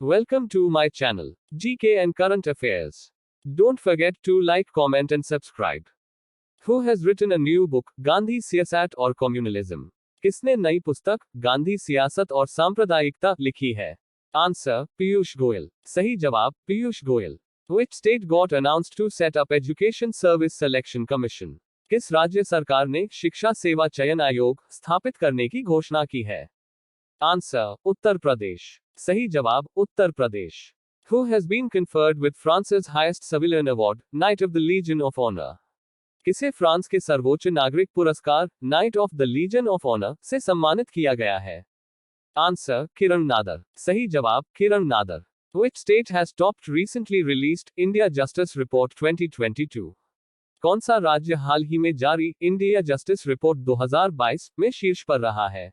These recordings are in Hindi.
Welcome to my channel, GK and Current Affairs. Don't forget to like, comment, and subscribe. Who has written a new book, Gandhi सियासत और कम्युनलिज्म? किसने नई पुस्तक, गांधी सियासत और सांप्रदायिकता, लिखी है? आंसर, पीयूष गोयल। सही जवाब, Piyush Goyal. Which state got announced to set up Education Service Selection Commission? किस राज्य सरकार ने शिक्षा सेवा चयन आयोग स्थापित करने की घोषणा की है? आंसर, उत्तर प्रदेश। सही जवाब, Uttar Pradesh. Who has been conferred with France's highest civilian award, Knight of the Legion of Honor? किसे फ्रांस के सर्वोच्च नागरिक पुरस्कार, knight of the legion of honour, से सम्मानित किया गया है? आंसर, किरण नादर। सही जवाब, किरण Nadar. Which state has topped recently released India Justice Report 2022? कौन सा राज्य हाल ही में जारी इंडिया जस्टिस रिपोर्ट 2022 में शीर्ष पर रहा है?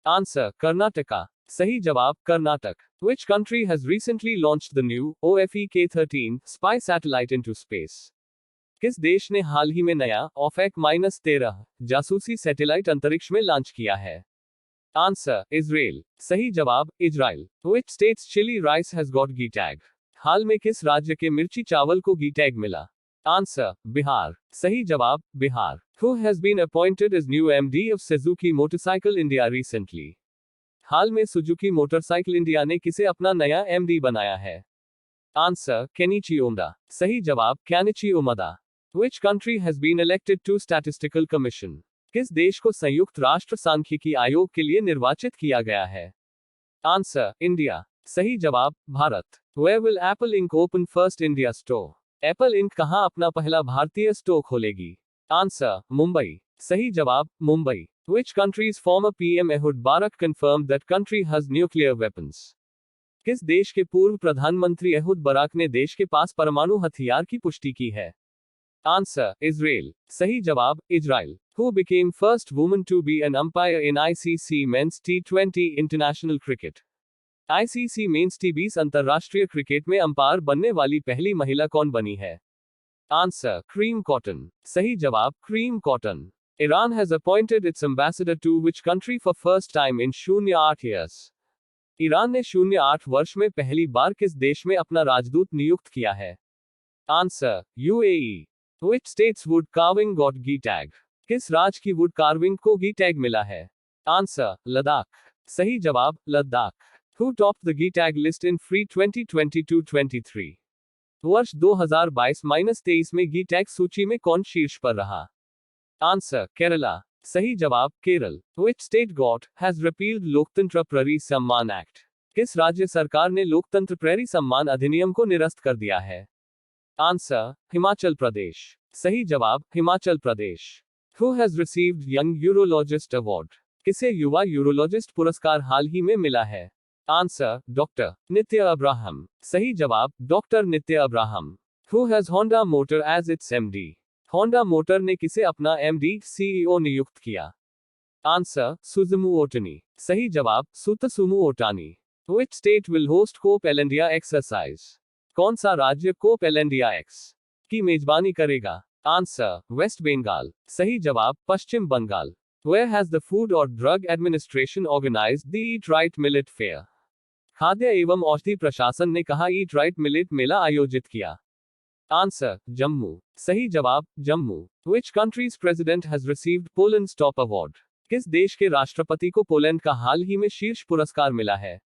आंसर, कर्नाटका। सही जवाब, Karnataka. Which country has recently launched the new OFEK-13 spy satellite into space? किस देश ने हाल ही में नया OFEK-13 जासूसी सैटेलाइट अंतरिक्ष में लॉन्च किया है? Answer, Israel. सही जवाब, Israel. Which state's chili rice has got G tag? हाल में किस राज्य के मिर्ची चावल को G टैग मिला? आंसर, बिहार। सही जवाब, Bihar. Who has been appointed as new MD of Suzuki Motorcycle India recently? हाल में सुजुकी मोटरसाइकिल इंडिया ने किसे अपना नया MD बनाया है? Answer, Kenichi Omda. सही जवाब, Kenichi Omda. Which country has been elected to Statistical Commission? किस देश को संयुक्त राष्ट्र सांख्यिकी आयोग के लिए निर्वाचित किया गया है? Answer, India. सही जवाब, Bharat. Where will Apple Inc. open first India store? Apple ink कहां अपना पहला भारतीय स्टोर खोलेगी? आंसर, मुंबई। सही जवाब, Mumbai. Which country's former PM Ehud Barak confirmed that country has nuclear weapons? किस देश के पूर्व प्रधानमंत्री एहुद बराक ने देश के पास परमाणु हथियार की पुष्टि की है? Answer, Israel. सही जवाब, Israel. Who became first woman to be an umpire in ICC Men's T20 International Cricket? ICC Men's T20 अंतरराष्ट्रीय क्रिकेट में अंपायर बनने वाली पहली महिला कौन बनी है? Answer, cream cotton. सही जवाब, cream cotton. Iran has appointed its ambassador to which country for first time in 08 years? Iran ने 08 वर्ष में पहली बार किस देश में अपना राजदूत नियुक्त किया है? Answer, UAE। Which state's wood carving got G tag? किस राज्य की वुड कार्विंग को G टैग मिला है? आंसर, लद्दाख। सही जवाब, Ladakh. Who topped the G tag list in free 2022-23? वर्ष 2022-23 में G टैग सूची में कौन शीर्ष पर रहा? आंसर, केरला। सही जवाब, Kerala. Which state got has repealed लोकतंत्र प्रहरी सम्मान एक्ट? किस राज्य सरकार ने लोकतंत्र प्रहरी सम्मान अधिनियम को निरस्त कर दिया है? आंसर, हिमाचल प्रदेश। सही जवाब, Himachal Pradesh. Who has received Young Urologist Award? किसे युवा यूरोलॉजिस्ट पुरस्कार हाल ही में मिला है? आंसर, डॉक्टर नित्य अब्राहम। सही जवाब, डॉक्टर नित्य Abraham. Who has Honda Motor as its MD? Honda motor ने किसे अपना MD CEO नियुक्त किया? आंसर, सुजुमू ओटनी। सही जवाब, सुतसुमू Otani. Which state will host Cope India exercise? कौन सा राज्य कोप इंडिया एक्स की मेजबानी करेगा? Answer, West Bengal. सही जवाब, पश्चिम Bengal. Where has the Food or Drug Administration organized the Eat Right Millet Fair? खाद्य एवं औषधि प्रशासन ने कहा ईट राइट मिलेट मेला आयोजित किया? आंसर, जम्मू। सही जवाब, Jammu. Which country's president has received Poland's top award? किस देश के राष्ट्रपति को पोलैंड का हाल ही में शीर्ष पुरस्कार मिला है?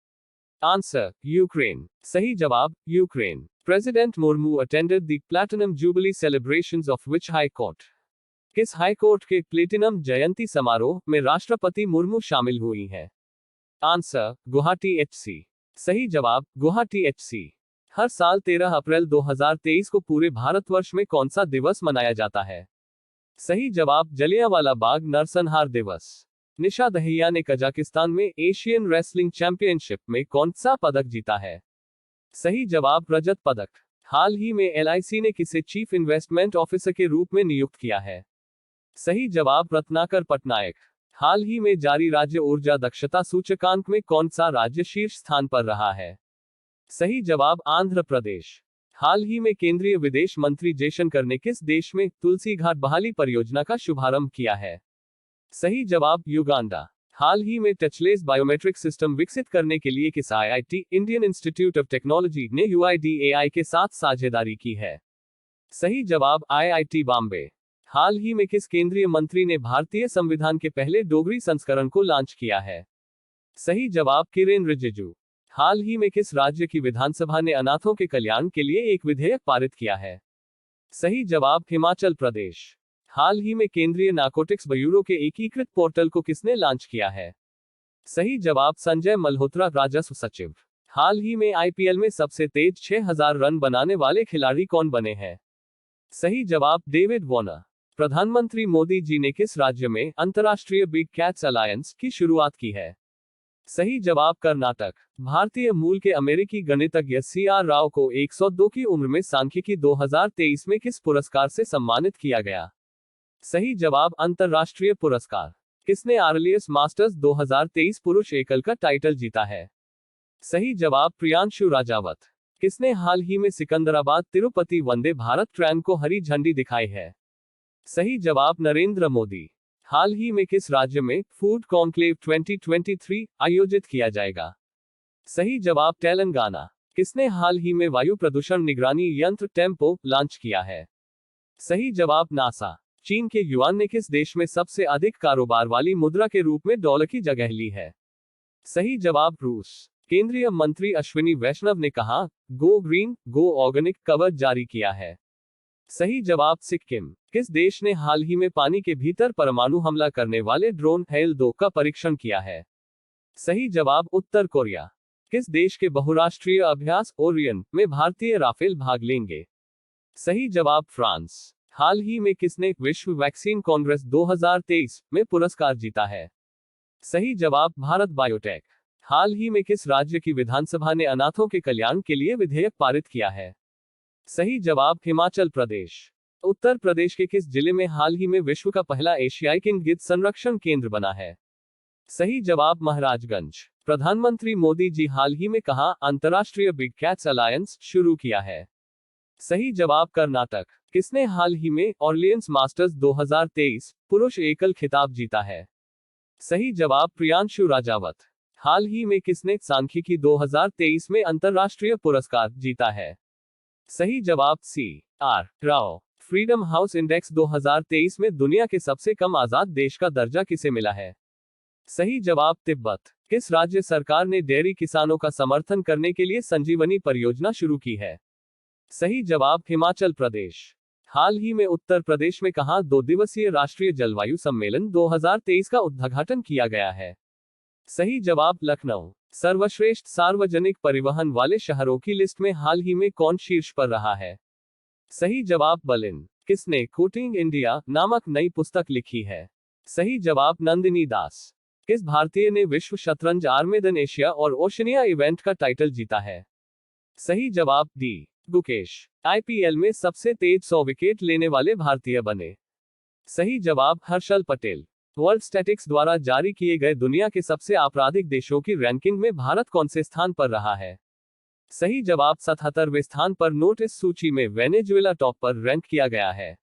Answer, Ukraine. सही जवाब, Ukraine. President Murmu attended the Platinum Jubilee celebrations of which high court? किस हाई कोर्ट के प्लेटिनम जयंती समारोह में राष्ट्रपति मुर्मू शामिल हुई हैं? Answer, Guwahati HC। सही जवाब, गुवाहाटी HC। हर साल 13 अप्रैल 2023 को पूरे भारतवर्ष में कौन सा दिवस मनाया जाता है? सही जवाब, जलियांवाला बाग नरसंहार दिवस। निशा दहिया ने कजाकिस्तान में एशियन रेसलिंग चैंपियनशिप में कौन सा पदक जीता है? सही जवाब, रजत पदक। हाल ही में LIC ने किसे चीफ इन्वेस्टमेंट ऑफिसर के रूप में नियुक्त किया है? सही जवाब, रत्नाकर पटनायक। हाल ही में जारी राज्य ऊर्जा दक्षता सूचकांक में कौन सा राज्य शीर्ष स्थान पर रहा है? सही जवाब, आंध्र प्रदेश। हाल ही में केंद्रीय विदेश मंत्री जयशंकर ने किस देश में तुलसी घाट बहाली परियोजना का शुभारंभ किया है? सही जवाब, युगांडा। हाल ही में टचलेस बायोमेट्रिक सिस्टम विकसित करने के लिए किस IIT, Indian institute of technology ने यूआईडीएआई के साथ साझेदारी की है? सही जवाब आईआईटी बॉम्बे। हाल ही में किस केंद्रीय मंत्री ने भारतीय संविधान के पहले डोगरी संस्करण को लॉन्च किया है? सही जवाब किरेन रिजिजू। हाल ही में किस राज्य की विधानसभा ने अनाथों के कल्याण के लिए एक विधेयक पारित किया है? सही जवाब हिमाचल प्रदेश। हाल ही में केंद्रीय नारकोटिक्स ब्यूरो के एकीकृत पोर्टल को किसने लॉन्च किया है? सही जवाब संजय मल्होत्रा, राजस्व सचिव। हाल ही में आईपीएल में सबसे तेज 6000 रन बनाने वाले खिलाड़ी कौन बने हैं? सही जवाब डेविड वॉर्नर। प्रधानमंत्री मोदी जी ने किस राज्य में अंतर्राष्ट्रीय बिग कैट्स अलायंस की शुरुआत की है? सही जवाब कर्नाटक। भारतीय मूल के अमेरिकी गणितज्ञ सीआर राव को 102 की उम्र में सांख्यिकी 2023 में किस पुरस्कार से सम्मानित किया गया? सही जवाब अंतर्राष्ट्रीय पुरस्कार। किसने आर्लियस मास्टर्स 2023 पुरुष एकल का टाइटल जीता है? सही जवाब प्रियांशु राजावत। किसने हाल ही में सिकंदराबाद तिरुपति वंदे भारत ट्रेन को हरी झंडी दिखाई है? सही जवाब नरेंद्र मोदी। हाल ही में किस राज्य में फूड कॉन्क्लेव 2023 आयोजित किया जाएगा? सही जवाब तेलंगाना। किसने हाल ही में वायु प्रदूषण निगरानी यंत्र टेम्पो लॉन्च किया है? सही जवाब नासा। चीन के युआन ने किस देश में सबसे अधिक कारोबार वाली मुद्रा के रूप में डॉलर की जगह ली है? सही जवाब रूस। केंद्रीय मंत्री अश्विनी वैष्णव ने कहा, गो ग्रीन, गो ऑर्गेनिक कवच जारी किया है? सही जवाब सिक्किम। किस देश ने हाल ही में पानी के भीतर परमाणु हमला करने वाले ड्रोन हेल-2 का परीक्षण किया है? सही जवाब उत्तर कोरिया। किस देश के बहुराष्ट्रीय अभ्यास ओरियन में भारतीय राफेल भाग लेंगे? सही जवाब फ्रांस। हाल ही में किसने विश्व वैक्सीन कांग्रेस 2023 में पुरस्कार जीता है? सही जवाब भारत बायोटेक। हाल ही में किस राज्य की विधानसभा ने अनाथों के कल्याण के लिए विधेयक पारित किया है? सही जवाब हिमाचल प्रदेश। उत्तर प्रदेश के किस जिले में हाल ही में विश्व का पहला एशियाई किंग गिद्ध संरक्षण केंद्र बना है? सही जवाब महाराजगंज। प्रधानमंत्री मोदी जी हाल ही में कहा अंतर्राष्ट्रीय बिग कैट्स अलायंस शुरू किया है? सही जवाब कर्नाटक। किसने हाल ही में ऑर्लियंस मास्टर्स 2023 पुरुष एकल खिताब जीता है? सही जवाब प्रियांशु राजावत। हाल ही में किसने सांख्यिकी 2023 में अंतर्राष्ट्रीय पुरस्कार जीता है? सही जवाब CR Rao. Freedom house index 2023 में दुनिया के सबसे कम आजाद देश का दर्जा किसे मिला है? सही जवाब तिब्बत। किस राज्य सरकार ने डेयरी किसानों का समर्थन करने के लिए संजीवनी परियोजना शुरू की है? सही जवाब हिमाचल प्रदेश। हाल ही में उत्तर प्रदेश में कहां 2 दिवसीय राष्ट्रीय जलवायु सम्मेलन 2023 का उद्घाटन किया गया है? सही जवाब लखनऊ। सर्वश्रेष्ठ सार्वजनिक परिवहन वाले शहरों की लिस्ट में हाल ही में कौन शीर्ष पर रहा है? सही जवाब बर्लिन। किसने कोटिंग इंडिया नामक नई पुस्तक लिखी है? सही जवाब नंदिनी दास। किस भारतीय ने विश्व शतरंज आर्मेदन एशिया और ओशनिया इवेंट का टाइटल जीता है? सही जवाब डी गुकेश। आईपीएल में सबसे तेज 100 विकेट लेने वाले भारतीय बने? सही जवाब हर्षल पटेल। वर्ल्ड स्टैटिक्स द्वारा जारी किए गए दुनिया के सबसे आपराधिक देशों की रैंकिंग में भारत कौन से स्थान पर रहा है? सही जवाब 77वें स्थान पर। नोट इस सूची में वेनेजुएला टॉप पर रैंक किया गया है।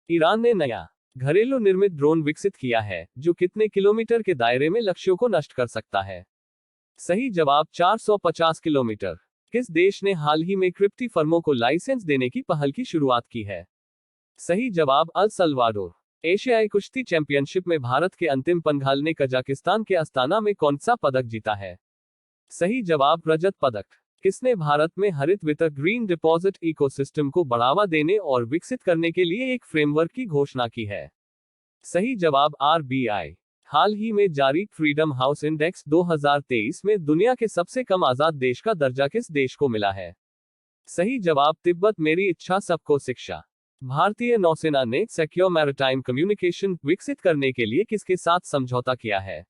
ईरान ने नया घरेलू निर्मित ड्रोन विकसित किया है जो कितने किलोमीटर के दायरे में लक्ष्यों को नष्ट कर सकता है? सही जवाब 450 किलोमीटर। किस देश ने हाल ही में क्रिप्टी फर्मों को लाइसेंस देने की पहल की शुरुआत की है? सही जवाब अल सल्वाडोर। एशियाई कुश्ती चैंपियनशिप में भारत के अंतिम पंघाल ने कजाकिस्तान के अस्ताना में कौन सा पदक जीता है? सही जवाब रजत पदक। किसने भारत में हरित वित्त ग्रीन डिपॉजिट इकोसिस्टम को बढ़ावा देने और विकसित करने के लिए एक फ्रेमवर्क की घोषणा की है? सही जवाब आरबीआई। हाल ही में जारी फ्रीडम हाउस इंडेक्स 2023 में दुनिया के सबसे कम आजाद देश का दर्जा किस देश को मिला है? सही जवाब तिब्बत। मेरी इच्छा सबको शिक्षा। भारतीय नौसेना ने सिक्योर मैरिटाइम कम्युनिकेशन विकसित करने के लिए किसके साथ समझौता किया है?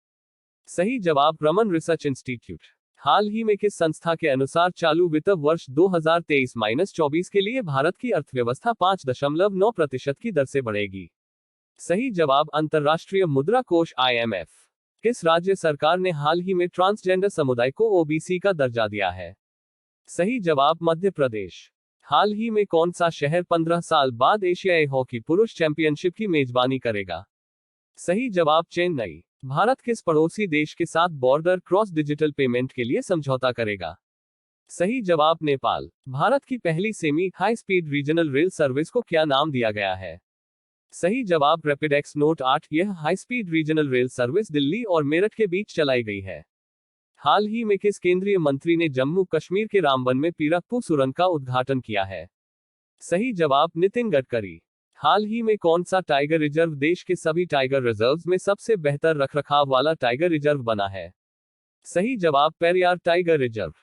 सही जवाब रमन रिसर्च इंस्टीट्यूट। हाल ही में किस संस्था के अनुसार चालू वित्त वर्ष 2023-24 के लिए भारत की अर्थव्यवस्था 5.9% की दर से बढ़ेगी? सही जवाब अंतर्राष्ट्रीय मुद्रा कोष IMF। किस राज्य सरकार ने हाल ही में ट्रांसजेंडर समुदाय को ओबीसी का दर्जा दिया है? सही जवाब मध्य प्रदेश। हाल ही में कौन सा शहर 15 साल बाद एशियाई हॉकी पुरुष चैंपियनशिप की मेजबानी करेगा? सही जवाब चेन्नई। भारत किस पड़ोसी देश के साथ बॉर्डर क्रॉस डिजिटल पेमेंट के लिए समझौता करेगा? सही जवाब नेपाल। भारत की पहली semi high speed regional rail service को क्या नाम दिया गया है? सही जवाब रैपिडेक्स नोट 8। यह high speed regional rail service Delhi और मेरठ के बीच चलाई गई है। हाल ही में किस केंद्रीय मंत्री ने जम्मू कश्मीर के रामबन में पीरप्पू सुरंग का उद्घाटन किया है? सही जवाब नितिन गडकरी। हाल ही में कौन सा टाइगर रिजर्व देश के सभी टाइगर रिजर्व्स में सबसे बेहतर रखरखाव वाला टाइगर रिजर्व बना है? सही जवाब पेरियार टाइगर रिजर्व।